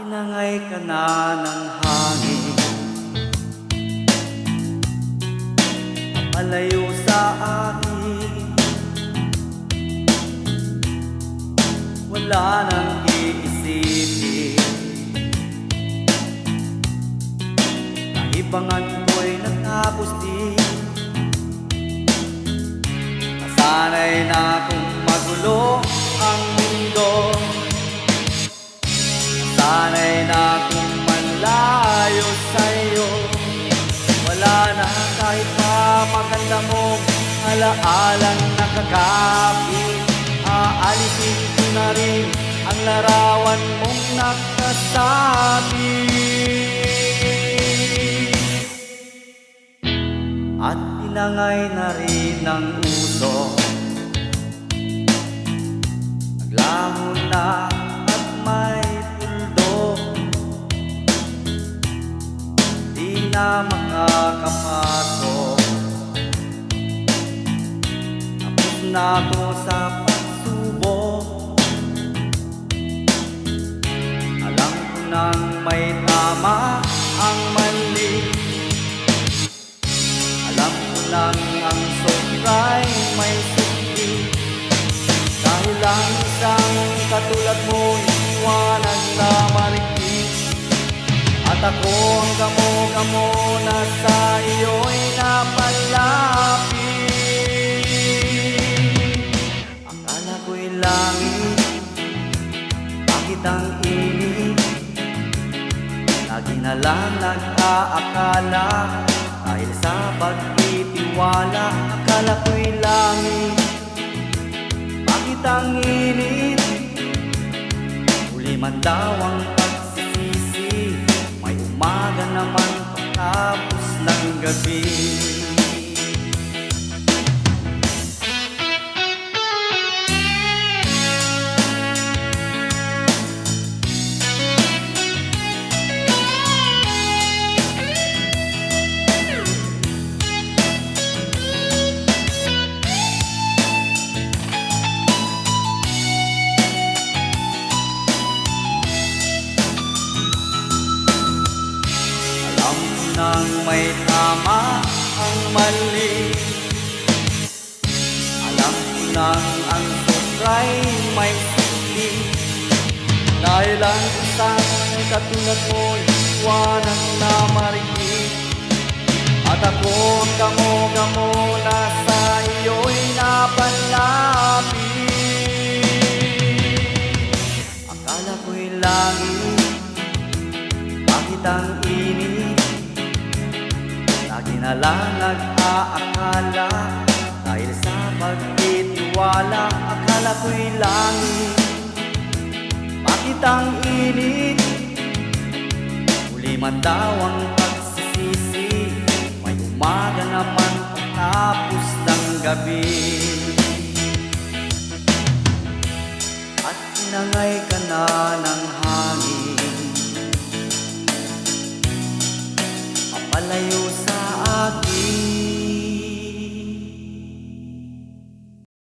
tinangay ka na ng hangin, papalayo sa akin. Wala nang iisipin, naibangan ko'y natapos din. Nasanay na kung magulo ang mundo, sanay na kung manlayo sa'yo. Wala na kahit pa maganda mong alaalang nakakapit. Aalisin ko na rin ang larawan mong nakasabi, at tinangay na rin ang uso. Naglaho na at may na makakapasok. Tapos na ako sa pagsubok. Alam ko nang may tama ang mali. Alam ko nang ang sobra'y may suki. Dahil lang isang katulad mo'y iwanan na marikit. At ako ang gamo-gamo na sa iyo'y napalapit. Akala ko'y langit, bakit ang init? Lagi na lang nag-aakala, dahil sa pagtitiwala. Akala ko'y langit, bakit ang init? Huli man daw ang pagsisisi, umaga naman pagkapos ng gabi. Nang may tama ang mali, alam ko nang ang sobra'y may suki. Dahil ang isang katulad mo'y iwanan na marikit. At ako ang gamo-gamo na sa iyo'y napalapit. Akala ko'y langit, bakit ang init? Lagi na lang nag-aakala, dahil sa pagtitiwala. Akala ko'y langit, bakit ang init? Huli man daw ang pagsisisi, may umaga naman pagkapos ng gabi. At tinangay ka na ng hangin, papalayo